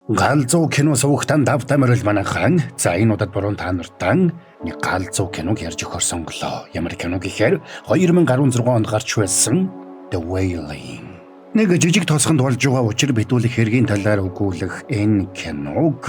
Галзуу кино суугтан давтамарл манайхан за энэ удаад буруу та нартан нэг галзуу киног ярьж өгөхөр сонголоо. Ямар кино гэхээр 2016 онд гарч байсан The Wailing. Нэг жижиг тосгонд болж байгаа учир битүүлэх хэргийн талаар өгүүлэх энэ киног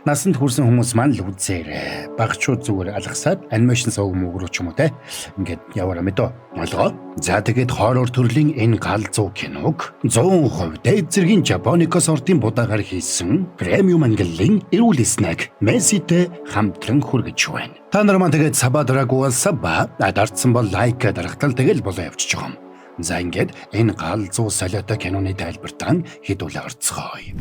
насанд хүрсэн хүмүүс маань л үзээрэй. Багчууд зүгээр алгасаад анимашн сувг мөгрөө ч юм уу те. Ингээд яваараа мэдөө. Олгоо. За тэгээд хоррор төрлийн энэ галзуу киног 100% дээд зэргийн Japonica сортын будаагаар хийсэн премиум ангиллын эрүүл снэк Messi-тэй хамтран хүргэж байна. Та нар маань тэгээд Саба Драгуа Саба дарцсан бол лайк дарахтал тэгэл болоо явчих юм. За ингээд энэ галзуу солиотой киноны тайлбартаа хэдүүлээ орцгоё.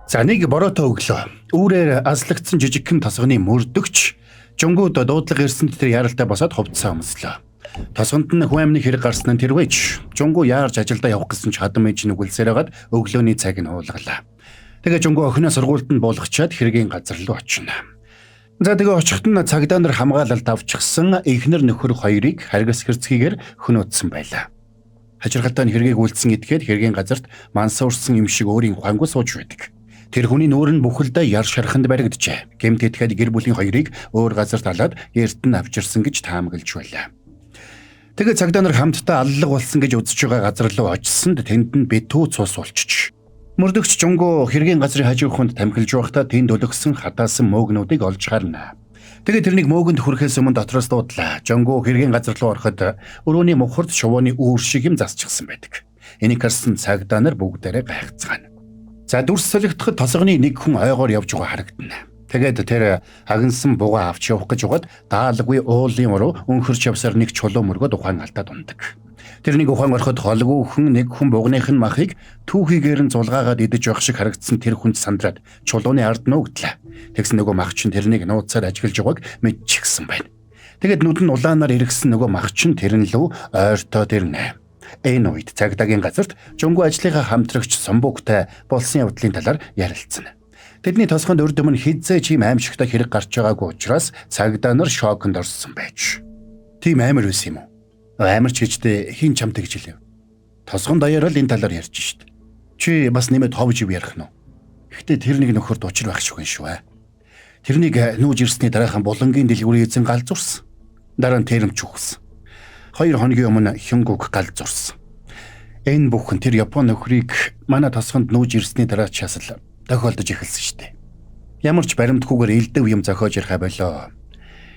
За нэг бороотой өглөө. Үүрээр аслагдсан жижигхэн тосгоны мөрдөгч жунгууд дуудлага ирсэнд тэр яралтай босоод хувцсан өмслөө. Тосгонд нь хүн амны хэрэг гарсан нь тэрвэж жунгуу яарч ажилдаа явах гэсэн ч хадам ээж нүгэлсээр хагаад өглөөний цаг нь уулгалаа. Тэгээ жунгуу охиноо сургуульд нь буулгачаад хэргийн газар руу очино. За тэгээ очихт нь цагдаа нар хамгаалалт авчихсан эхнэр нөхөр хоёрыг харгас хэрцгийгээр хөнөөдсөн байлаа. Хажиргалтай нь хэргийг үйлдсэн гэдгээд хэргийн газарт мансуурсан юм шиг өөрийн ухаангүй сууж байдаг. Тэр хүний нүүр нь бүхэлдээ яр шарханд баригджээ. Гэмт итгэхэд гэр бүлийн хоёрыг өөр газарт алаад эрт нь авчирсан гэж таамаглаж байлаа. Тэгээ цагдаа нар хамтдаа аллаг болсон гэж үзэж байгаа газар руу очисонд тэнд нь битүү цус улчиж. Мөрдөгч жунгуу хэргийн газрын хажуу хүнд тамхилж байхдаа тэнд өлгсөн хатаасан мөөгнүүдийг олж харна. Тэгээ тэрнийг мөөгөнд хүрэхээс өмнө дотроос дуудлаа. Жунгуу хэргийн газар руу ороход өрөөний мухард шувууны үүр шиг юм засчихсан байдаг. Энийг харсан цагдаа нар бүгдээрээ гайхацгаана. За дүрс солигдоход тосгоны нэг хүн ойгоор явж байгаа харагдана. Тэгээд тэр агнсан бугаа авч явах гэж угаад даалгүй уулын уруу өнхөрч явсаар нэг чулуу мөргөд ухаан алдаад ундаг. Тэрнийг ухаан ороход холгүй хүн нэг хүн бугных нь махыг түүхийгээр нь зулгаагаад идэж явах шиг харагдсан тэр хүнд сандраад чулууны ард нуугдлаа. Тэгсэн нөгөө мах чинь тэрнийг нууцаар ажиглаж байгааг мэдчихсэн байна. Тэгээд нүд нь улаанаар иргсэн нөгөө мах чинь тэрэн лөө ойртоод ирнэ. Энэ үед цагдаагийн газарт жунгуу ажлынхаа хамтрагч Сомбуктай болсон явдлын талаар ярилцсан. Тэдний тосгонд урд өмнө хизээ чим аимшигтай хэрэг гарч байгаагүй учраас цагдаа нар шоконд орсон байж. Тийм амар байсан юм уу? Амар ч гэжтэй хин чамд гэж хэлв. Тосгонд даяараа л энэ талаар ярьж шít. Чи бас нэмээд ховж ив ярих нь. Гэхдээ тэр нэг нөхөрд учир байх шиг байна шүү. Тэрнийг нүүж ирсний дараахан булангийн дэлгүүрийн эзэн галзуурсан. Дараа нь тэрэмч үхсэн. 2 хоногийн өмнө Хёнгук галзуурсан. Энэ бүхэн тэр Япон нөхрийг манай тосгонд нүүж ирсний дараа часал тохиолдож эхэлсэн шít. Ямар ч баримтгүйгээр элдэв юм зохиож ярих болоо.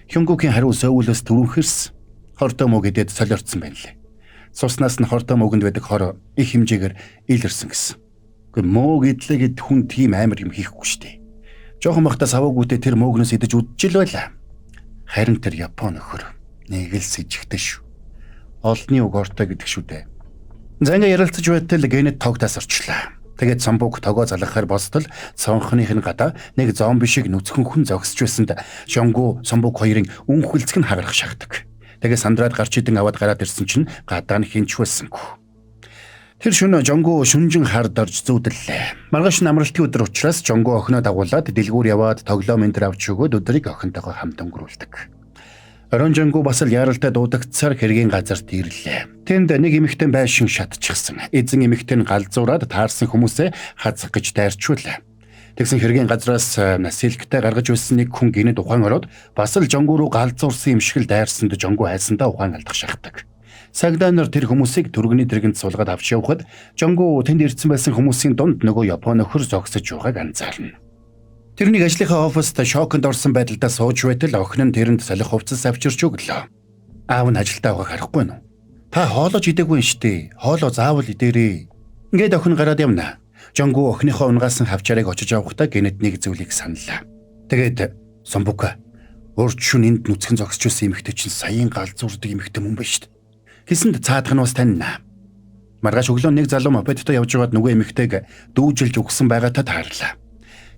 Хёнгукийн хариу сөүлөөс түрүүхэрс хортой мөг идэд солиорцсон байна лээ. Суснаас нь хортой мөгөнд байдаг хор их хэмжээгээр илэрсэн гэсэн. Гэхдээ мөг идлээ гэд хүн тийм амар юм хийхгүй шít. Жохон бахта савуугүйтэй тэр мөгнөөс идэж үдчихэл байлаа. Харин тэр Япон нөхөр нэг л сэжигтэй шүү. Олны үг ортой гэдэг шүү дээ. За ингээ ярилцаж байтал генет тогтоос орчлаа. Тэгээд Сомбук тогоо залгахаар босдол цонхных нь гадаа нэг зомби шиг нүцгэн хүн зогсож байсанд Жунгуу Сомбук хоёрын үнхэлцэг нь хагарах шахдаг. Тэгээд сандраад гарч идэн аваад гараад ирсэн чинь гадаа нь хинч байсангүй. Тэр шөнө Жунгуу шүнжин хард орж зүүдлээ. Маргааш намралтын өдөр учраас Жунгуу охиноо дагуулад дэлгүүр яваад тоглоом энэ авч өгөөд өдрийг охинтойгоо хамт өнгөрүүлдэг. Орон Жунгуу бас л яралтай дуудагцсаар хэргийн газарт ирлээ. Тэнд нэг эмэгтэй байшин шатчихсан. Эзэн эмэгтэй нь галзуураад таарсан хүмүүсээ хазах гэж дайрчуулаа. Тэгсэн хэргийн газраас насилктай гаргаж байсан нэг хүн гинэд ухаан ороод бас л Жунгуу руу галзуурсан юм шиг л дайрсанд Жунгуу хайсандаа ухаан алдах шахдаг. Цагдаа нар тэр хүмүүсийг түргэний тэргэнд суулгаад авч явхад Жунгуу тэнд ирсэн байсан хүмүүсийн дунд нөгөө Япон нөхөр зогсож байгааг анзаарна. Тэрнийг ажлынхаа оффист шоконд орсон байдалдаа сууж байтал охин нь тэрэнд солих хувцас авчирч өглөө. Аав нь ажилдаа байгааг харахгүй нь. Та хоолож идэггүй шүү дээ. Хоолоо заавал идээрэй. Ингээд охин гараад явна. Жунгуу охиныхоо унгаасан хавчаарыг очиж авахдаа генет нэг зүйлийг саналаа. Тэгээд Сомбука урд шүн энд нүцгэн зогсож байсан эмэгтэй чинь саяын галзуурдаг эмэгтэй мөн байна шүү дээ. Хэсэнд цаадах нь бас таньна. Маргааш өглөө нэг залуу мопедтой явж байгаад нөгөө эмэгтэйг дүүжилж өгсөн байгаатай таарлаа.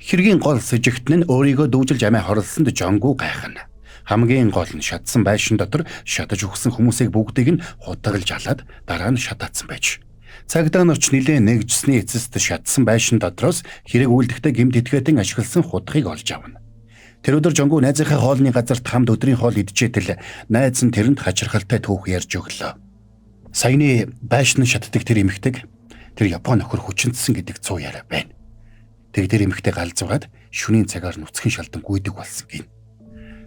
Хэргийн гол сэжигтэн нь өөрийгөө дүүжилж амиа хорлсонд Жунгуу гайхна. Хамгийн гол нь шатсан байшин дотор шатаж өгсөн хүмүүсийг бүгдийг нь хутаглаж алаад дараа нь шатаацсан байж. Цагдаа нарч нилээн нэгжсэний эцэст шатсан байшин дотроос хэрэг үйлдэхтэй гэмт этгээдэн ашигласан хутгийг олж авна. Тэр өдөр Жонгу найзынхаа хоолны газарт хамт өдрийн хоол идчихэд найз нь тэрэнд хачирхалтай түүх ярьж өглөө. Саяны байшин шатдаг тэр эмэгтэйг тэр Япон нөхөр хүчинтсэн гэдэг 100 яриа байна. Тэр эмэгтэй галзуугаад шөнийн цагаар нүцгэн шалдан гүйдэг болсон гин.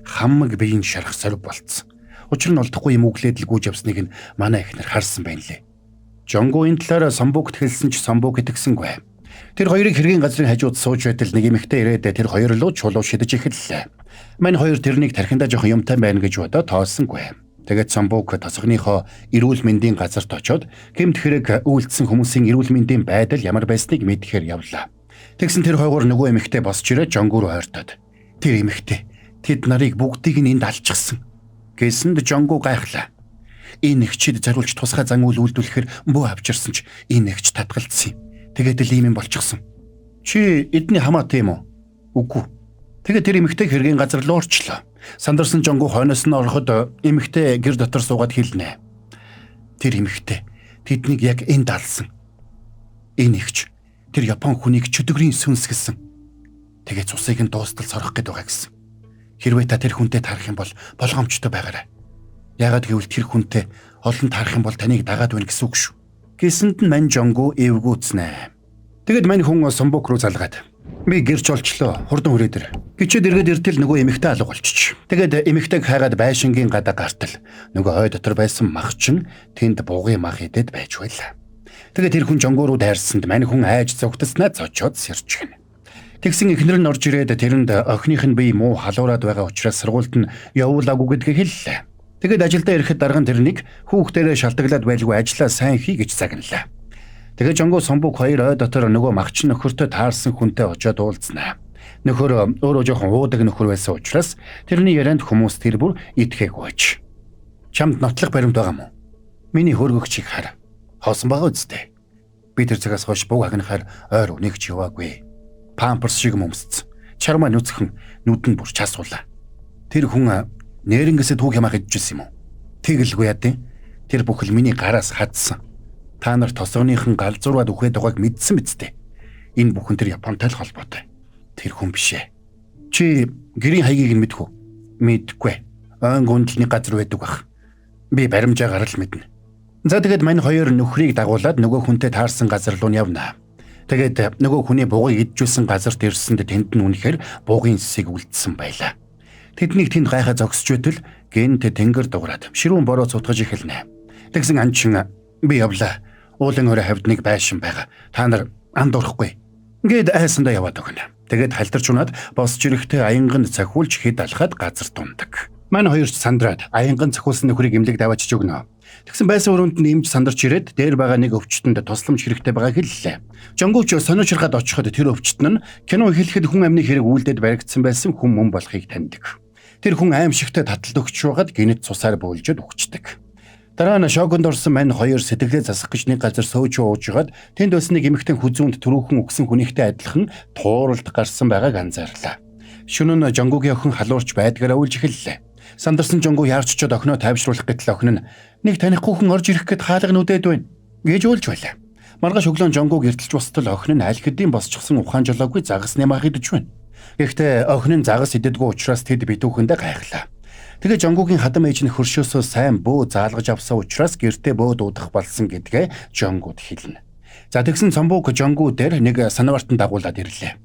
Хамаг биеийн шарах сорив болцсон. Учир нь олдохгүй юм өглөөд л гүйж явсныг нь манай эхнэр харсан байна лээ. Жонгу энэ талаараа Самбугт хэлсэн ч Самбуг итгэсэнгүй. Тэр хоёрыг хэргийн газрын хажууд сууж байтал нэг эмэгтэй ирээд тэр хоёр руу чулуу шидэж эхэллээ. Мань хоёр тэрнийг тархиндаа жоохон юмтай байна гэж бодоод тоосонгүй. Тэгээд Самбуг тосгоныхоо эрүүл мэндийн газарт очоод гэмт хэрэг үйлдсэн хүмүүсийн эрүүл мэндийн байдал ямар байсныг мэдхээр явлаа. Тэгсэн тэр хойгоор нөгөө эмэгтэй босч ирээд Жонгу руу ойртоод тэр эмэгтэй тэд нарыг бүгдийг нь энд алчихсан гэсэнд Жонгу гайхлаа. Энэ нэгчид зариулж тусгай зан үйл үйлдвэрлэхээр бөө авчирсан ч энэ нэгч татгалцсан юм. Тэгээд л ийм юм болчихсон. Чи эдний хамаатай юм уу? Үгүй. Тэгээд тэр эмэгтэй хэргийн газар руу орчлоо. Сандарсан Жонгу хойноос нь ороход эмэгтэй гэр дотор суугаад хэлнэ. Тэр эмэгтэй тэднийг яг энд алсан. Энэ нэгч тэр Япон хүнийг чөдгөрийн сүнсгэлсэн. Тэгээд цусыг нь дуустал сорох гээд байгаа гэсэн. Хэрвээ та тэр хүнтэй таарах юм бол болгоомжтой байгаарай. Яагаад гэвэл тэр хүнтэй олон таарах юм бол таныг дагаад байна гэсэн үг шүү. Гэсэнд нь мань Жонгу эвгүүцнэ. Тэгэд мань хүн Самбуг руу залгаад би гэрч олчлоо хурдан хүрээдэр. Гिचэд эргээд иртэл нөгөө эмэгтэй алга болчих. Тэгэд эмэгтэйг хайгаад байшингийн гадаа гартал нөгөө хой дотор байсан махчин тэнд бугын мах идэд байж байлаа. Тэгэд тэр хүн Жонгу руу дайрсанд мань хүн айж зогтснаа зочоод сэрчгэнэ. Тэгсэн эхнэр нь орж ирээд тэрэнд охиных нь бие муу халуураад байгаа учраас сургуульд нь явуулаагүй гэдгийг хэллээ. Тэгэд ажилдаа ирэхэд дарга нь тэрнийг хүүхдээрээ шалтгаглаад байлгүй ажлаа сайн хий гэж загналаа. Тэгээд Жонгу Самбуг хоёр ой дотор нөгөө махчин нөхөртөө таарсан хүнтэй очоод уулзнаа. Нөхөр өөрөө жоохон уудаг нөхөр байсан учраас тэрний ярианд хүмүүс тэр бүр итгээгүйч. Чамд нотлох баримт байгаа мó? Миний хөргөгчийг хар. Хоосон байгаа үстэй. Би тэр цагаас хойш бог агнахаар ойр үнэгч яваагүй. Памперс шиг өмсцэн. Чармаа нүцгэн нүдэнд бүр часуулаа. Тэр хүн нэрнгэсэд түүх ямаа хийжсэн юм уу? Тэгэлгүй яа дээ. Тэр бүхэл миний гараас хадсан. Та нар тосгоныхон галзуураад үхээд байгааг мэдсэн биз дээ. Энэ бүхэн тэр Японтай л холбоотой. Тэр хүн биш ээ. Чи гэрийн хаягийг нь мэдэх үү? Мэдгүй. Айн гүндлэний газар байдаг бах. Би баримжаагаар л мэднэ. За тэгээд мань хоёр нөхрийг дагуулад нөгөө хүнтэй таарсан газар руу явнаа. Тэгээд нөгөө хүний бугыг идчихсэн газарт ирсэнд тэнд нь үнэхээр бугын сэсийг үлдсэн байлаа. Тэднийг тэнд гайхаа зогсож байтал гэнт тэнгэр дуурайд ширүүн бороо цутгаж эхэлнэ. Тэгсэн анчин би явлаа. Уулын өрөө хавьд нэг байшин байгаа. Та нар анд орохгүй. Ингээд айсандаа яваад өгнө. Тэгээд халтарч унаад босч ирэхдээ аянганд цахиулж хэд алхаад газар тундаг. Манай хоёр ч сандраад аянган цахиулсан нөхрийг эмнэлэг даваачиж өгнө. Тэгсэн байсан өрөөнд нь имж сандарч ирээд дээр байгаа нэг өвчтөнд тусламж хэрэгтэй байгааг хэллээ. Жонгуч сониучрахад очиход тэр өвчтөн нь кино эхлэхэд хүн амны хэрэг үйлдэлд баригдсан байсан хүн мөн болохыг таньдаг. Тэр хүн аимшигтай таталд өгч байгаад гинэт цусаар бөөлжөд өгчдөг. Дараа нь шоконд орсон мань хоёр сэтгэлээ засах гэж нэг газар сууж уужгаад тэнд байсан нэг эмэгтэй хүзүүнд түрүүхэн өгсөн хүнийхтэй адилхан тууралд гарсан байгааг анзаарлаа. Шөнө нь Жонгугийн охин халуурч байдгаараа үлж эхэллээ. Сандарсан Жонгу яарч очоод охиноо тайвшруулах гэтэл охин нь нэг танихгүй хүн орж ирэх гээд хаалга нүдээд байна гэж уйлж байлаа. Маргааш өглөө Жонгуг эртэлж бостол охин нь аль хэдийн босчихсон ухаан жолоогүй загас нэмаа идэж байна. Гэхдээ охин нь загас идэггүй учраас тэд битүүхэндээ гайхлаа. Тэгээ Жонгугийн хадам ээж нь хөршөөсөө сайн бөө заалгаж авсан учраас гэртээ бөө дуудах болсон гэдгээ Жонгуд хэлнэ. За тэгсэн Самбуг Жонгу дээр нэг санавартан дагуулад ирлээ.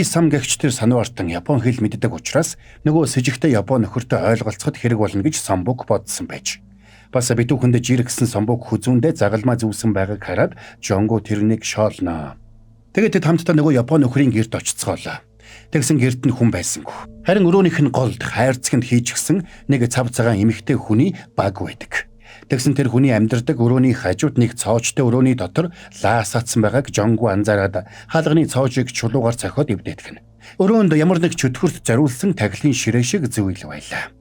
Сам гэгч тэр санавартан Япон хэл мэддэг учраас нөгөө сэжигтэй Япон нөхөртөө ойлголцоход хэрэг болно гэж Самбуг бодсон байж. Бас битүүхэндээ жиргсэн Самбуг хүзүүндээ загалмаа зүүсэн байгааг хараад Жонгу тэрнийг шоолноо. Тэгээд тэд хамтдаа нөгөө Япон нөхрийн гэрт очицгоолоо. Тэгсэн гэрт нь хүн байсангүй. Харин өрөөнийх нь голд хайрцагт хийчихсэн нэг цав цагаан эмэгтэй хүний баг байдаг. Тэгсэн тэр хүний амьдардаг өрөөний хажууд нэг цоочтой өрөөний дотор лаасаацсан байгааг Жонгу анзаараад хаалганы цоожийг чулуугаар цохиод эвдээтгэн. Өрөөнд ямар нэг чөтгөрт зориулсан тахилын ширээ шиг зүйл байлаа.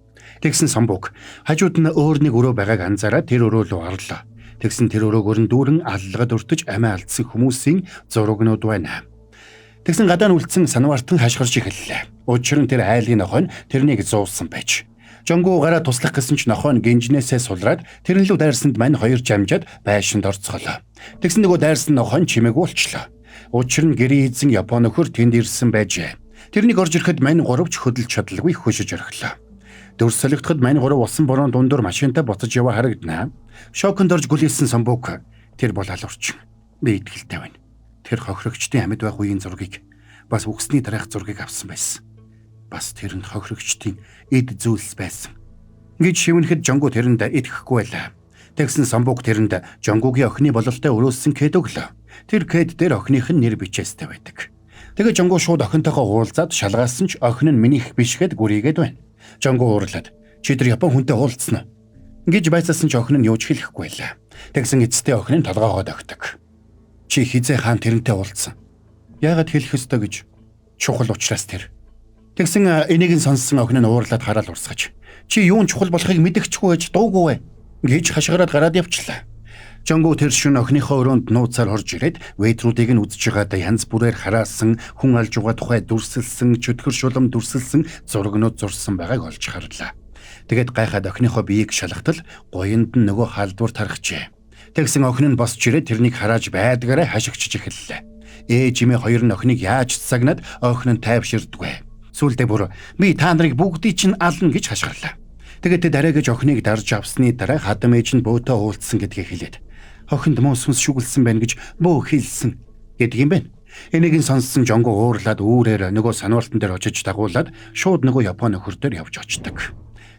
Тэгсэн Самбуг хажууд нь өөр нэг өрөө байгааг анзаараад тэр өрөө рүү орлоо. Тэгсэн тэр өрөөгөр нь дүүрэн аллагад өртөж амиа алдсан хүмүүсийн зурагнууд байна. Тэгсэн гадаа нь үлдсэн санавартан хашгирч эхэллээ. Учир нь тэр айлын нохой нь тэрнийг зуулсан байж. Жонгу гараа туслах гэсэн ч нохой нь гинжнээсээ сулраад тэрэн лүү дайрсанд мань хоёр жамжаад байшинд орцголоо. Тэгсэн нөгөө дайрсан нохой нь чимээг уулчлаа. Учир нь гэрийн эзэн Япон нөхөр тэнд ирсэн байжээ. Тэрнийг орж ирэхэд мань 3 ч хөдөлж чадалгүй хөшөж орхилоо. Дөрс солигдоход мань 3 усан борон дундуур машинтай буцаж яваа харагдана. Шоконд орж гүлээсэн Самбук тэр бол алуурчин. Би итгэлтэй байна. Тэр хохирогчдын амьд байх үеийн зургийг бас үгсний дараах зургийг авсан байсан. Бас тэр нь хохирогчдын эд зүйлс байсан. Гэж шивнэхэд Жонгу тэрэнд итгэхгүй байлаа. Тэгсэн Самбук тэрэнд Жонгугийн охины бололтой өрөөссөн кэд өглөө. Тэр кэд дээр охиных нь нэр бичээстэй байдаг. Тэгээ Жонгу шууд охинтойгоо уулзаад шалгаасан ч охин нь минийх биш гэд гүрийгээд байна. Жонгу уурлаад чи тэр Япон хүнтэй уулзсан уу гэж байцаасан ч охин нь юу ч хэлэхгүй байлаа. Тэгсэн эцэстээ охин нь толгоогоо догтог. Чи хизээ хаан тэрнтэй уулзсан. Яагаад хэлэх ёстой гэж чухал учраас тэр. Тэгсэн энийг нь сонссон охин нь уурлаад хараад урсгаж чи юун чухал болохыг мэдэгчгүй гэж дуугүй гэж хашгираад гараад явчлаа. Жонгу тэр шөнө охиныхоо өрөөнд нууцаар орж ирээд вейтруудыг нь үзэж байгаадаа янз бүрээр хараасан, хүн алж байгаа тухай дүрсэлсэн, чөтгөр шулам дүрсэлсэн зургнууд зурсан байгааг олж харлаа. Тэгээд гайхаад охиныхоо биеийг шалгатал гоёнд нь нөгөө хаалдвар тархжээ. Тэгсэн охин нь босч ирээд тэрнийг харааж байдгаараа хашигчж эхэллээ. Ээжимээ хоёр нь охиныг яаж цагнаад охин нь тайвширдгүй. Сүүлдээ бүр би та нарыг бүгдийг чинь ална гэж хашгирлаа. Тэгээд дараа гэж охиныг дарж авсны дараа хадам ээж нь бөөтөө уулзсан гэдгийг хэлээд охинд муу сүнс шүглсэн байна гэж бөө хэлсэн гэдэг юм байна. Энийг нь сонссон Жонгу уурлаад үүрээр нөгөө сануултан дээр очиж дагуулад шууд нөгөө Японы нөхөр дээр явж очдог.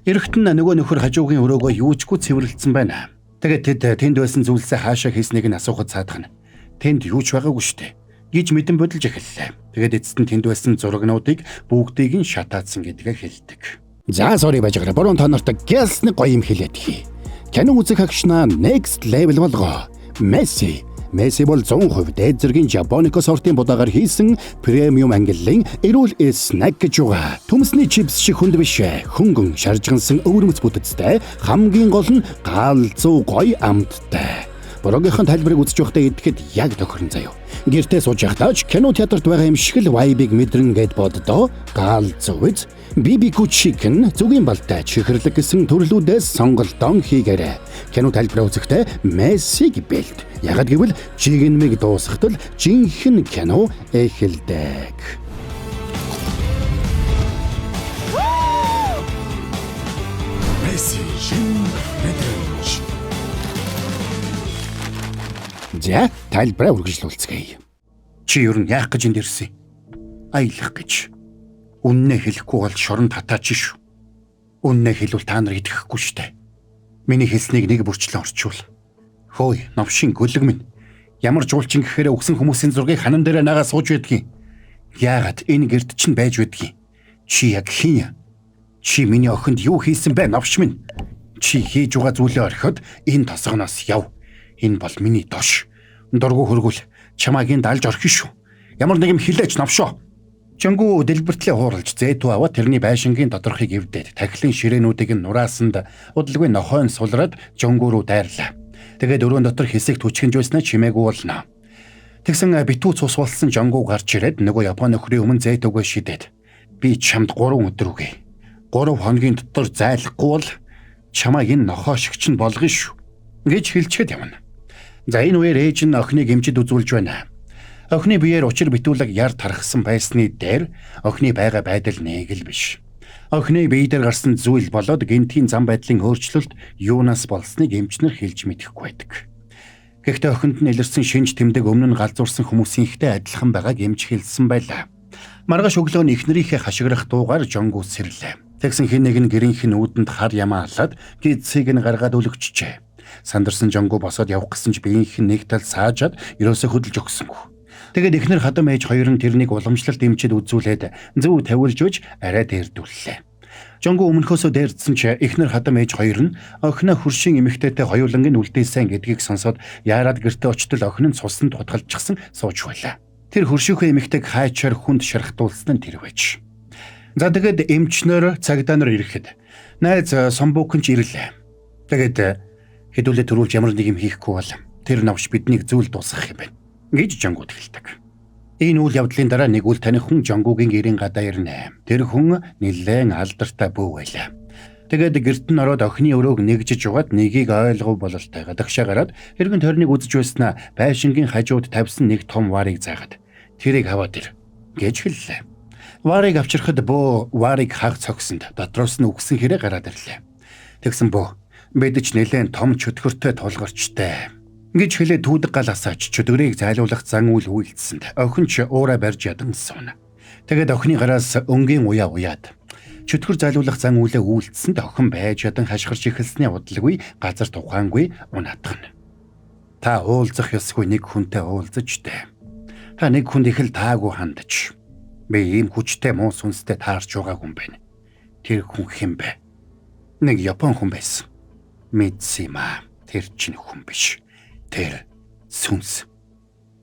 Эрэгтэн нөгөө нөхөр хажуугийн өрөөгөө юучгүй цэвэрлэлсэн байна. Тэгээд тэнд байсан зүйлсээ хаашаа хийснийг нь асуухад цаадах нь тэнд юу ч байгаагүй штэ гэж мэдэн бодолж эхэллээ. Тэгээд эцэст нь тэнд байсан зурагнуудыг бүгдийг нь шатаацсан гэдгээ хэлдэг. За sorry байж байгаа. Борон та нарт гэлсний гоё юм хэлээд хий. Кино үзэх агшнаа next level болгоо. Месси бол 100% дээд зэргийн Жапонико сортын будаагаар хийсэн премиум ангиллын эрүүл снэк гэж байгаа. Төмсний чипс шиг хүнд биш. Хөнгөн шаржгансан өвөрмөц бүтэцтэй хамгийн гол нь галзуу гоё амттай. Борогийнхан тайлбарыг үзэж байхдаа идэхэд яг тохирно заяа. Гэртээ сууж байхдаа ч кино театрт байгаа юм шиг л вайбыг мэдрэн гэд боддоо галзуу биз. BBQ chicken зүгийн балтай чихэрлэг гэсэн төрлүүдээс сонголтон хийгээрэй. Кино тайлбараа үзэхдээ Мессиг бэлд. Ягаад гэвэл чигнэмиг дуусгатал жинхэнэ кино эхэлдэг. Месси шин мэдрэмж. За, тайлбараа үргэлжлүүлцгээе. Чи юу н яах гэж энд ирсэн? Аялах гэж. Үннээ хэлэхгүй бол шорон татаач шүү. Үннээ хэлвэл та нар итгэхгүй штэ. Миний хэлснийг нэг бүрчлэн орчуул. Хөөе, новшин гөлөг минь. Ямар жуулчин гэхээр өгсөн хүмүүсийн зургийг ханан дээр нагаа сууж байдгийг. Яагаад энэ гэрд чинь байж байдгийг? Чи яг хин? Чи миний охинд юу хийсэн бэ, новш минь? Чи хийж байгаа зүйлээ орхиод энэ тосгоноос яв. Энэ бол миний дош. Дургу хөргөл чамайг энд алж орхино шүү. Ямар нэг юм хэлээч новшоо. Жонгу дэлбэртлээ хууралж зээтүү аваад тэрний байшингийн тодорхойг эвдээд тахилын ширээнүүдийг нь нураасанд удалгүй нохойн сулраад Жонгу руу дайрлаа. Тэгээд өрөөнд дотор хэсэг түчгэнж байснаа чимээгүй болно. Тэгсэн битүү цус болсон Жонгу гарч ирээд нөгөө Японы нөхрийн өмнө зээтүүгээ шидээд би чамд 3 өдөр үгүй. 3 хоногийн дотор зайлахгүй бол чамайг энэ нохоо шиг чинь болгоно шүү гэж хэлчихэд явна. За энэ үеэр ээж нь охиныг эмчид үзүүлж байна. Охины биеэр учир битүүлэг яр тархсан байсны дээр охины байгаа байдал нэг л биш. Охины бие дээр гарсан зүйл болоод гэнтийн зам байдлын өөрчлөлт юунаас болсныг эмчнэр хэлж мэдэхгүй байдаг. Гэхдээ охинд нь илэрсэн шинж тэмдэг өмнө нь галзуурсан хүмүүсийнхтэй адилхан байгааг эмч хэлсэн байлаа. Маргааш өглөө нь эхнэрийнхээ хашгирах дуугаар Жонгу сэрлээ. Тэгсэн хэн нэг нь гэрийнх нь үүдэнд хар ямаа алаад гидсийг нь гаргаад өлөгчжээ. Сандарсан Жонгу босоод явах гэсэн ч биеийнх нь нэг тал саажаад ерөөсө хөдөлж өгсөнгүй. Тэгээд эхнэр хадам ээж хоёр нь тэрнийг уламжлалт эмчид үзүүлээд зөв тавирж өгч арай дээрдүүллээ. Жонгу өмнөхөөсөө дээрдсэн ч эхнэр хадам ээж хоёр нь охиноо хөршийн эмэгтэйтэй хоёулангийн үлдээсэн гэдгийг сонсоод яарад гэртээ очтол охин нь цусанд тутгалжчихсан сууж байлаа. Тэр хөршийнхөө эмэгтэйг хайчаар хүнд шархтуулсан нь тэр байж. За тэгээд эмчнэр цагдаа нар ирэхэд найз Самбук нь ч ирлээ. Тэгээд хэдүүлээ төрүүлж ямар нэг юм хийхгүй бол тэр навш биднийг зүйл дуусгах юм байна гэж Жонгуд хэлдэг. Энэ үйл явдлын дараа нэг үл таних хүн Жонгугийн гэрийн гадаа ирнэ. Тэр хүн нэлээд алдартай бүү байлаа. Тэгээд гэрт нь ороод охины өрөөг нэгжиж угаад нэгийг ойлгов бололтой гадагшаа гараад эргэн тойрныг үзэж байснаа байшингийн хажууд тавьсан нэг том варыг заагаад тэрийг аваад ир гэж хэллээ. Варыг авчрахад бөө варыг хаах цогсонд дотроос нь үгсэн хэрэг гараад ирлээ. Тэгсэн бөө мэдэж нэлээд том чөтгөртэй тулгарчтай гэж хэлээ түүдэг гал асаач чөтгөрийг зайлуулах зан үйл үйлдсэнд охин ч уураа барьж ядан сууна. Тэгээд охины гараас өнгийн уяа уяад чөтгөр зайлуулах зан үйлээ үйлдсэнд охин байж ядан хашгирч эхэлсний удалгүй газар тухаангүй унаатгана. Та уулзах ёсгүй нэг хүнтэй уулзаж дээ. Та нэг хүнд их л таагүй хандаж. Би ийм хүчтэй муу сүнстэй таарч байгаа хүн байна. Тэр хүн хэн бэ? Нэг Япон хүн байсан. Мидсима. Тэр чинь хүн биш. Тэр сүнс.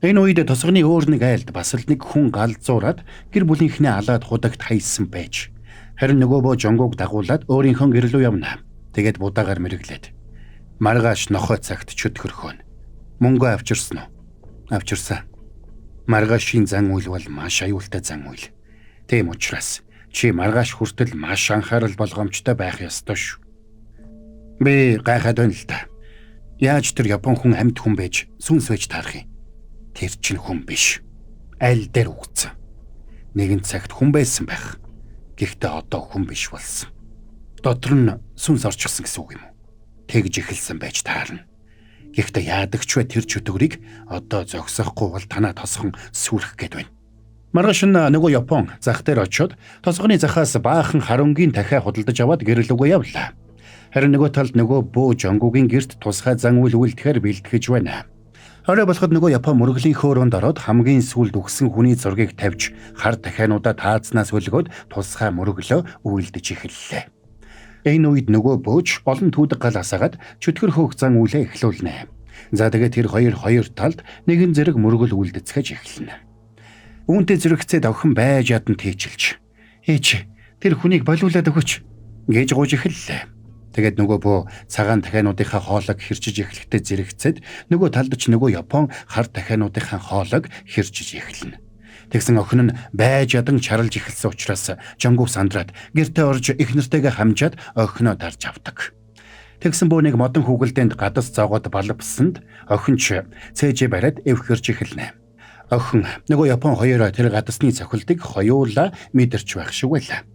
Энэ үед тосгоны өөр нэг айлд бас л нэг хүн галзуураад гэр бүлийнхнээ алаад худагт хайсан байж. Харин нөгөө боо жонгог дагуулад өөрийнхөө гэр рүү явна. Тэгээд будаагаар мэрэглээд. Маргааш нохой цагт чөтгөрхөн. Мөнгө авчирсан уу? Авчирсан. Маргаашийн зан үйл бол маш аюултай зан үйл. Тийм учраас чи маргааш хүртэл маш анхаарал болгоомжтой байх ёстой шүү. Би гайхаад байна л да. Яаж тэр Япон хүн амьд хүн байж сүнс байж таарах юм? Тэр чинь хүн биш. Аль дээр үгцэн. Нэгэн цагт хүн байсан байх. Гэхдээ одоо хүн биш болсон. Дотор нь сүнс орчихсон гэсэн үг юм уу? Тэгж эхэлсэн байж таарна. Гэхдээ яадагч вэ тэр чөтгөрийг одоо зогсохгүй бол танаа тосхон сүрэх гээд байна. Маргааш нь нөгөө Япон зах дээр очиод тосгоны захаас баахан харангийн дахиа худалдаж аваад гэрэлгүй явлаа. Харин нөгөө талд нөгөө бөө жонгогийн герт тусгай зан үйл үйлдэхээр бэлтгэж байна. Орой болоход нөгөө Япон мөргөлийн хөөрөнд ороод хамгийн сүүлд өгсөн хүний зургийг тавьж хар дахиануудаа таазнаас хөлгөөд тусгай мөргөлөө үйлдэж эхэллээ. Энэ үед нөгөө бөөж олон түүдэг гал асаагаад чөтгөр хөөх зан үйлээ эхлүүлнэ. За тэгээд тэр хоёр талд нэгэн зэрэг мөргөл үйлдэцгэж эхэлнэ. Үүнтэй зэрэгцээд охин байж ядан тийчилж. Ээч тэр хүнийг болиулаад өгөөч гэж гуйж эхэллээ. Тэгээд нөгөө бөө цагаан дахиануудынхаа хоолойг хэрчиж эхлэхдээ зэрэгцээд нөгөө талд ч нөгөө Япон хар дахиануудынхаа хоолойг хэрчиж эхэлнэ. Тэгсэн охин нь байж ядан чарлж эхэлсэн учраас жонгов сандраад гэртээ орж их нартайгаа хамжаад охиноо дарж авдаг. Тэгсэн бөө нэг модон хүүгэлдэнд гадас зоогоод балбсанд охин ч цээжээ бариад эвхэрч эхэлнэ. Охин нөгөө Япон хоёроо тэр гадасны цохилтыг хоёулаа мэдэрч байх шиг байлаа.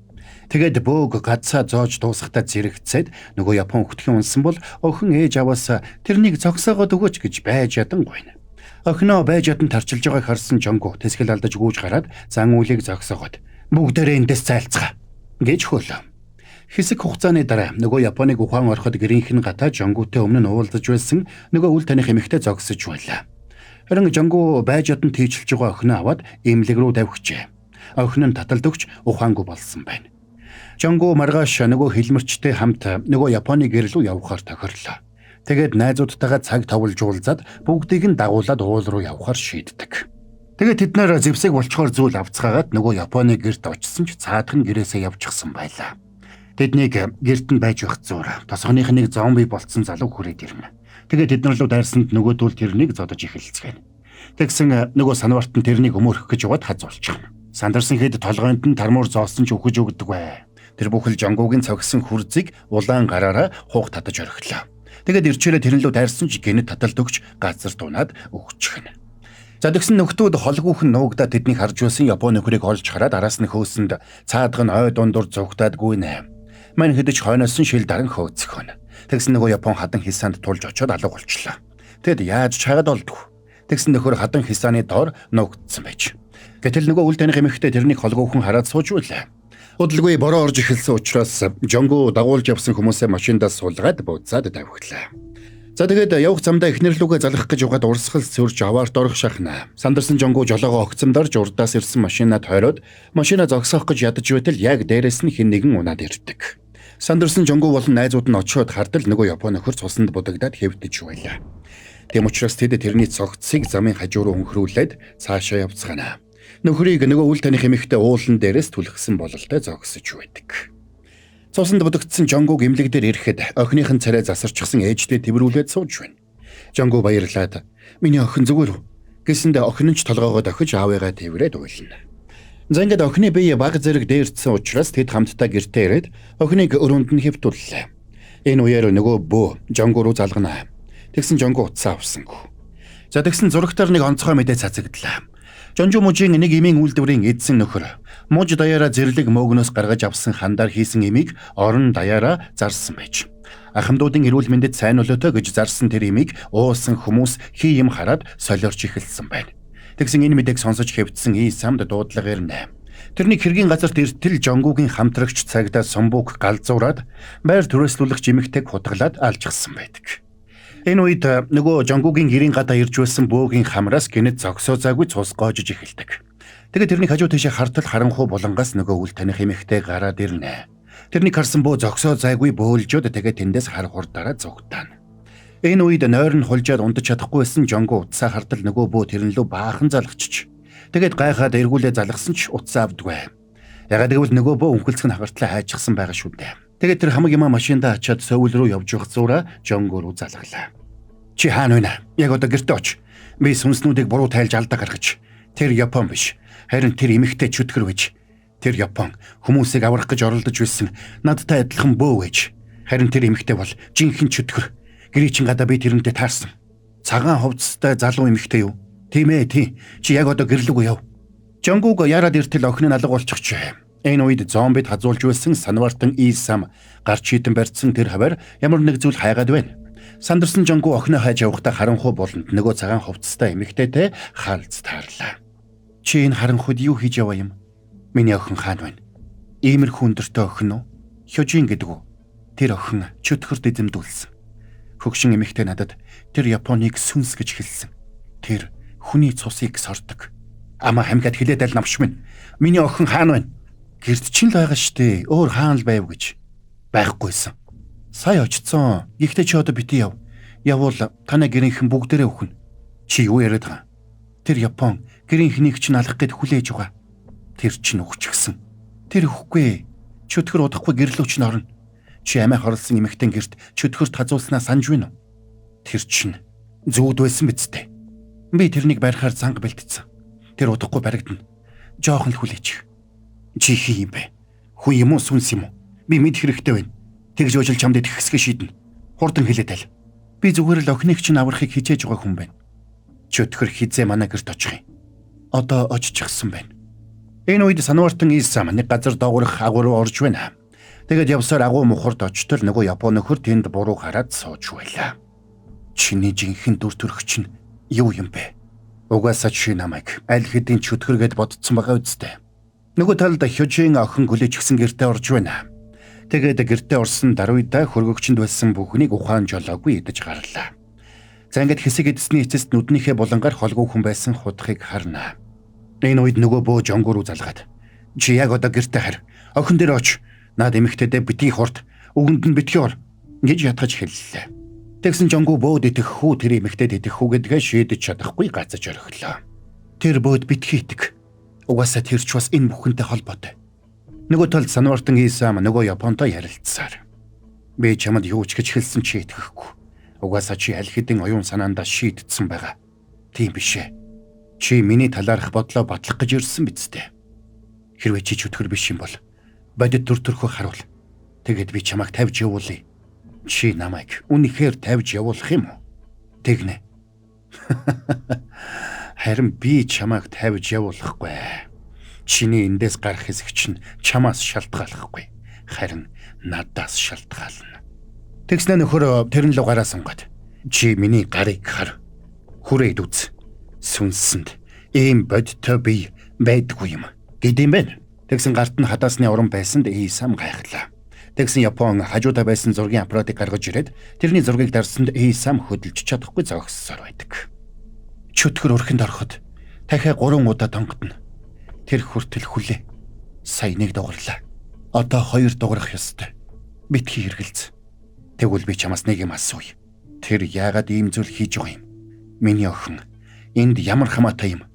Тэгээд бөөг гадсаа зоож дуусахтаа зэрэгцээд нөгөө Япон хөлтгийн унсан бол охин ээж аваас тэрнийг зогсоогоод өгөөч гэж байж ядан гуйна. Охиноо байж ядан тарчилж байгааг харсан Жонго тэсгэл алдаж гүйж гараад зан үйлийг зогсоогоод бүгдээрээ эндээс зайлцгаа гэж хөөлөө. Хэсэг хугацааны дараа нөгөө Японыг ухаан ороход гэрийнх нь гатаа Жонготой өмнө нь уулзаж байсан нөгөө үл таних эмэгтэй зогсож байлаа. Харин Жонго байж ядан тийчилж байгаа охиноо аваад эмнэлэг рүү тавьчихжээ. Охин нь таталд өгч ухаангүй болсон байна. Жонго маргааш нөгөө хэлмэрчтэй хамт нөгөө Японы гэр рүү явхаар тохирлоо. Тэгээд найзуудтайгаа цаг товлж уулзаад бүгдийг нь дагуулад уул руу явхаар шийддэг. Тэгээд тэд нэр зэвсэг болчхоор зүйл авцгаагаад нөгөө Японы гэрт очсон ч цаадах нь гэрээсээ явчихсан байлаа. Тэднийг гэрт нь байж байх зуур тосгоных нэг зомби болцсон залуу хүрээд ирнэ. Тэгээд тэд нар рүү дайрсанд нөгөөдөл тэрнийг зодож эхэлцгээв. Тэгсэн нөгөө санварт нь тэрнийг өмөрөх гэж яваад хазуулчихна. Сандарсан хэд толгойд нь тармуур зоосон ч өгөж өгдөг бай. Тэр бүхэл Жонгогийн цогсон хүрзийг улаан гараараа хуух татаж орхилоо. Тэгээд ирчээрээ тэрнлүү дайрсан ч гэнэт таталд өгч газар дунаад өгчихнэ. За тэгсэн нөхдүүд холгүйхэн нуугдаа тэднийг харж байсан Японы нөхрийг олж хараад араас нь хөөсөнд цаадах нь ой дундуур зүгтаад гүйнэ. Мань хэдэж хойноос нь шил даран хөөцгөн. Тэгсэн нөгөө Япон хадан хисаанд тулж очоод алга болчлаа. Тэгэд яаж чагаад олдов? Тэгсэн нөхөр хадан хисааны доор нуугдсан байж. Гэтэл нөгөө үл таних эмэгтэй тэрнийг холгүйхэн хараад сууж байлаа. Удалгүй бороо орж эхэлсэн учраас Жонго дагуулж явсан хүмүүсээ машиндаа суулгаад бууцаад тавхилаа. За тэгээд явах замдаа эхнэр лүгээ залгах гэж угаад урсгал сүрж аваарт орох шахна. Сандарсан Жонго жолоогоо огцомдарж урдаас ирсэн машинаа тойроод машинаа зогсоох гэж ядаж байтал яг дээрээс нь хэн нэгэн унаад ирдэг. Сандарсан Жонго болон найзууд нь очиод хардал нөгөө Япон нөхөр цуснд будагдаад хэвтэж байлаа. Тэм учраас тэд тэрний цогцсыг замын хажуу руу өнхрүүлээд цаашаа явцгаана. Нөхрийг нөгөө үл таних эмэгтэй уулан дээрээс түлхсэн бололтой зогсож байдаг. Цусанд будагдсан Жонгог эмнэлэг дээр ирэхэд охиныхын царай засарчихсан ээжтэй тэрврүүлээд сууж байна. Жонго баярлаад "Миний охин зүгээр үү?" гэсэндээ охин нь ч толгоогоо дохиж аавыгаа тэрврээд уйлна. За ингээд охины бие баг зэрэг дээрцсэн учраас тэд хамтдаа гэртээ ирээд охиныг өрөөнд нь хэвтүүллээ. Энэ үеэр нөгөө бөө Жонго руу залгана. Тэгсэн Жонго утсаа авсангүй. За тэгсэн зурагтаар нэг онцгой мэдээ цацагдлаа. Жонжу мужийн нэг эмийн үйлдвэрийн эдсэн нөхөр муж даяараа зэрлэг мөөгнөөс гаргаж авсан хандаар хийсэн эмийг орон даяараа зарсан байж. Ахмадуудын эрүүл мэндэд сайн болоотой гэж зарсан тэр эмийг уусан хүмүүс хий юм хараад солиорч эхэлсэн байна. Тэгсэн энэ мэдээг сонсож хэвдсэн Ийсамд дуудлагаар нэм. Тэрний хэргийн газарт эртэл Жонгугийн хамтрагч цагдаа Сомбук галзуураад байр түрээслүүлэгч эмэгтэйг хутгалаад алжчихсан байдаг. Энэ үед нөгөө Жонгугийн гэрийн гадаа ирж байсан бөөгийн хамраас гинэд зогсоозаагүй цус гоожиж эхэлдэг. Тэгээд тэрний хажуу тийшээ хартал харанхуй булангаас нөгөө үл таних эмэгтэй гараад ирнэ. Тэрний харсан бөө зогсоо зайгүй бөөлжөөд тэгээд тэндээс хар хурдаараа зүгтаана. Энэ үед нойр нь хулжаад унтаж чадахгүй байсан Жонгу утсаа хартал нөгөө бөө тэрнлүү баахан залгачиж. Тэгээд гайхаад эргүүлээ залгасан ч утсаа авдгүй. Ягаад гэвэл нөгөө бөө өнхөлцөх нь хагартлаа хайчихсан байгаа шүү дээ. Тэгээд тэр хамаг юмаа машиндаа ачаад сөүл рүү явж явах зуура Жонгу руу залглаа. Чи хаана вэ? Яг одоо гэртээ оч. Би сүнснүүдийг буруу тайлж алдаа гаргаж. Тэр Япон биш. Харин тэр эмэгтэй чөтгөр байж. Тэр Япон хүмүүсийг аврах гэж оролдож байсан надтай адилхан бөө байж. Харин тэр эмэгтэй бол жинхэнэ чөтгөр. Гэрийн гадаа би тэрнтэй таарсан. Цагаан хувцастай залуу эмэгтэй юу? Тийм ээ, тий. Чи яг одоо гэрлүүг яв. Жонгуг яраад иртэл охин нь алга болчихжээ. Энэ үед зомбид хазуулж байсан санвартан Ийсам гарч хитэн барьсан тэр хавар ямар нэг зүйл хайгаад байна. Сандарсан Жонгу охиноо хайж явахдаа харанхуй болонд нөгөө цагаан хувцастай эмэгтэйтэй хаалц таарлаа. Чи энэ харанхуйд юу хийж яваа юм? Миний охин хаана байна? Иймэрхүү өндөртэй охин уу? Хёжин гэдэг үү? Тэр охин чөтгөрд эзэмдүүлсэн. Хөгшин эмэгтэй надад тэр Японыг сүнс гэж хэлсэн. Тэр хүний цусыг сордог. Ама хамгаад хилээд аль навш минь. Миний охин хаана байна? Гэрд чинь л байгаа штэ. Өөр хаана л байв гэж. Байхгүйсэн. Сая очсон. Гэхдээ чи одоо битээ яв. Явуул танай гэрийнхэн бүгдээрээ өхнө. Чи юу яриад байгаа? Тэр Япон гэрийнхнийг чинь алах гэд хүлээж байгаа. Тэр чинь өгчихсэн. Тэр өхгүй. Чөтгөр удахгүй гэрлүүч нь орно. Чи амиа хорлсон эмэгтэй гэрт чөтгөрт хазуулснаа санаж байна уу? Тэр чинь зүуд байсан биз дээ. Би тэрнийг барихаар занга бэлтцсэн. Тэр удахгүй баригдана. Жохон л хүлээж. Чи хий юм бэ? Хүн юм уу сүнс юм уу? Би мэд хэрэгтэй байна. Тэгж уужилж чамд итгэхсгэ шийднэ. Хурдан хэлээд аль. Би зүгээр л охиныг чинь аврахыг хичээж байгаа хүн байна. Чөтгөр хизээ манай гэрт очих юм. Одоо оччихсан байна. Энэ үед санвартан Ийсам нэг газар доогорох агуу руу орж байна. Тэгээд явсаар агуу мухард очтол нөгөө Япон нөхөр тэнд буруу гараад сууж байлаа. Чиний жинхэнэ дүр төрх чинь юу юм бэ? Угаасаа чи намайг аль хэдийн чөтгөргээд бодцсон байгаа үстэй. Нөгөө талд Хёжин охин гүлэж гисэн гэртээ орж байна. Тэгээд гэртээ орсон даруйда хөргөгчөнд байсан бүхнийг ухаан жолоогүй идэж гарлаа. За ингээд хэсэг эдсний эцэст нүднийхээ булангаар холгүй хүн байсан хутгыг харна. Энэ үед нөгөө бөө Жонгу руу залгаад. Чи яг одоо гэртээ хар. Охин дээр оч. Наад эмэгтэйдээ битгий хурд. Үгэнд нь битгий ор. Гэж ятгаж хэллээ. Тэгсэн Жонгу бөөд идэх хүү тэр эмэгтэйд идэх хүү гэдгээ шийдэж чадахгүй гацаж орхилоо. Тэр бөөд битгий идэх. Угаасаа тэр ч бас энэ бүхэнтэй холбоотой. Нөгөө талд санвартан Ийсам нөгөө Японтой ярилцсаар. Би чамд юу ч гэж хэлсэн чи итгэхгүй. Угаасаа чи аль хэдийн оюун санаандаа шийдтсэн байгаа. Тийм биш ээ. Чи миний талаарх бодлоо батлах гэж ирсэн биз дээ. Хэрвээ чи чөтгөр биш юм бол бодит төр төрхөө харуул. Тэгэд би чамайг тавьж явуулъя. Чи намайг үнэхээр тавьж явуулах юм уу? Тэгнэ. Харин би чамайг тавьж явуулахгүй. Чиний эндээс гарах хэсэг чинь чамаас шалтгааллахгүй. Харин надаас шалтгаална. Тэгснэ нөхөр тэрэн л гараа сунгаад. Чи миний гарыг хар. Хүрээд үз. Сүнсэнд ийм бодтой бий байдгүй юм. Гэдэм бэ? Тэгсэн гарт нь хадаасны уран байсанд Ийсам гайхлаа. Тэгсэн Япон хажуудаа байсан зургийн аппаратыг гаргаж ирээд тэрний зургийг дарсанд Ийсам хөдөлж чадахгүй зогссоор байдаг. Чөтгөр өрхөнд ороход дахиад 3 удаа донгодно. Тэр хүртэл хүлээ. Сая нэг дугарлаа. Одоо 2 дуграх ёстой. Битгий хэргэлз. Тэгвэл би чамаас нэг юм асууя. Тэр яагаад ийм зүйл хийж байгаа юм? Миний охин энд ямар хамаатай юм?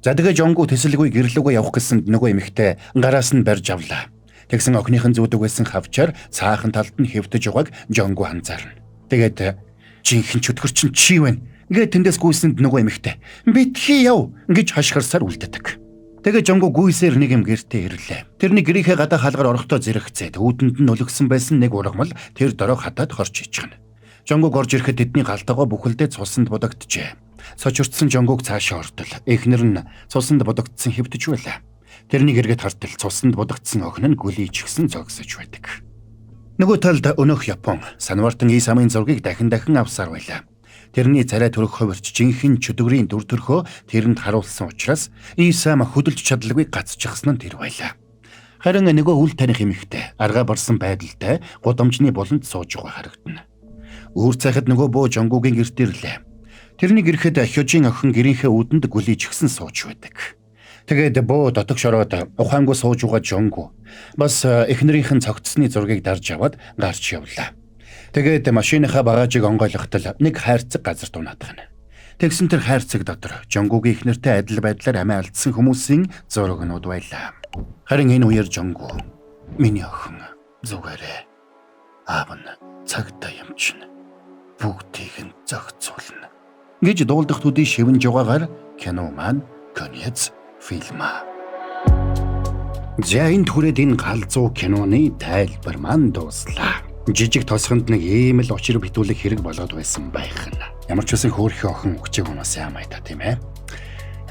За тэгээ Жонгу тэсэлгүй гэрлүүгөө явах гэсэнд нөгөө эмэгтэй гараас нь барьж авлаа. Тэгсэн охиныхын зүүдэг байсан хавчаар цаахан талд нь хэвтэж байгааг Жонгу анзаарна. Тэгээд жинхэнэ чөтгөр чинь чи вэ? Ингээд тэндээс гүйсэнд нөгөө эмэгтэй битгий яв гэж хашгирсаар үлддэг. Тэгээ Жонгу гүйсээр нэг юм гэртээ ирлээ. Тэрний гэрийнхээ гадаа хаалгаар орохдоо зэрэгцээд үүдэнд нь өлгсөн байсан нэг ургамал тэр дорой хатаад хорч ичгэн. Жонгу горж ирэхэд тэдний галтайгаа бүхэлдээ цусанд будагджээ. Сочирдсан жонгог цаашаа ортол эхнэр нь цусанд бодогдсон хэвтэж байлаа. Тэрнийг эргээд хартал цусанд бодогдсон охин нь гүлий ичгсэн зогсож байдаг. Нөгөө талд өнөөх Япон Санвартан Исамын зургийг дахин авсаар байлаа. Тэрний царай төрөх хувирч жинхэнэ чөдгөрийн дүр төрхөө тэрэнд харуулсан учраас Исам хөдөлж чадлагүй гацчихсан нь тэр байлаа. Харин нөгөө үл таних эмэгтэй аргаа барсан байдалтай гудамжны болонд сууж байгаа харагдана. Үүр цайхад нөгөө боо жонгогийн гэрт ирлээ. Тэрнийг ирэхэд Хёжийн охин гэрийнхээ үүдэнд гүлийж гисэн сууж байдаг. Тэгээд боо дотог шороод ухаангуу сууж байгаа жонго бас эхнэрийнхэн цогцсны зургийг дарж аваад гарч явлаа. Тэгээд машиныхаа багажийг онгойлгохтол нэг хайрцаг газар дунаадгана. Тэгсэн тэр хайрцаг дотор жонгогийн эхнэртэй адил байдлаар амиа алдсан хүмүүсийн зурагнууд байлаа. Харин энэ үеэр жонго миний охин зүгээрээ аав нь цагтаа юмчна. Бүгдийг нь зохицуулна гэж дуулдах төдий шивэн жугаагаар кино маань конец фильма. За энэ түрээд энэ галзуу киноны тайлбар маань дууслаа. Жижиг тосгонд нэг ийм л учир битүүлэх хэрэг болоод байсан байх нь. Ямар ч үсэн хөөрхөн охин өгчээг хүмүүс ямаа да тийм ээ.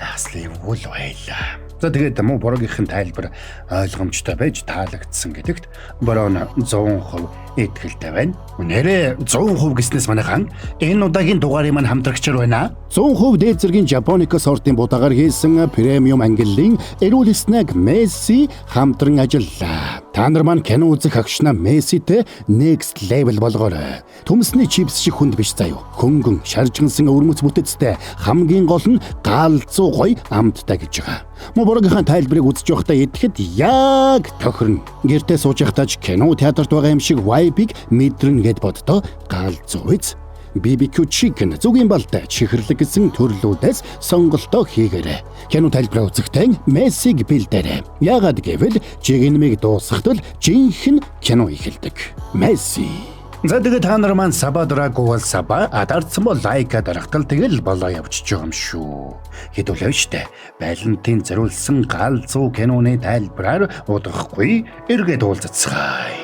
Яаслын үл байлаа. За тэгээд муу борогийнхэн тайлбар ойлгомжтой байж таалагдсан гэдэгт бороо нь 100% итгэлтэй байна. Нэрээ 100% гэснээс манайхан энэ удаагийн дугаарыг маань хамтрагчаар байна. 100% дээд зэргийн Japonica сортын будаагаар хийсэн премиум ангиллын эрүүл снэк Месси хамтран ажиллаа. Та нар маань кино үзэх агшна Месситэй next level болгоорой. Төмсний чипс шиг хүнд биш заяа. Хөнгөн шаржгансан өвөрмөц бүтэцтэй хамгийн гол нь галзуу гоё амттай гэж байгаа. Муу борогийнхаа тайлбарыг үзэж байхдаа идэхэд яг тохирно. Гэртээ сууж байхдаа кино театрт байгаа юм шиг vibe-ыг мэдрэн гэд боддоо галзуу биз. BBQ chicken зүгийн балтай чихэрлэг гэсэн төрлүүдээс сонголтоо хийгээрэй. Кино тайлбараа үзэхдээ Мессиг бэлдээрэй. Яагаад гэвэл жигнэмиг дуусгахдаа жинхэнэ кино эхэлдэг. Месси. За тэгээд та нар маань саба драгуул саба адарцсан бол лайка дарахтал тэгэл болоо явчих юм шүү. Хэдүүлээ штэ. Байлантын зориулсан галзуу киноны тайлбараар удахгүй эргээд уулзцгаая.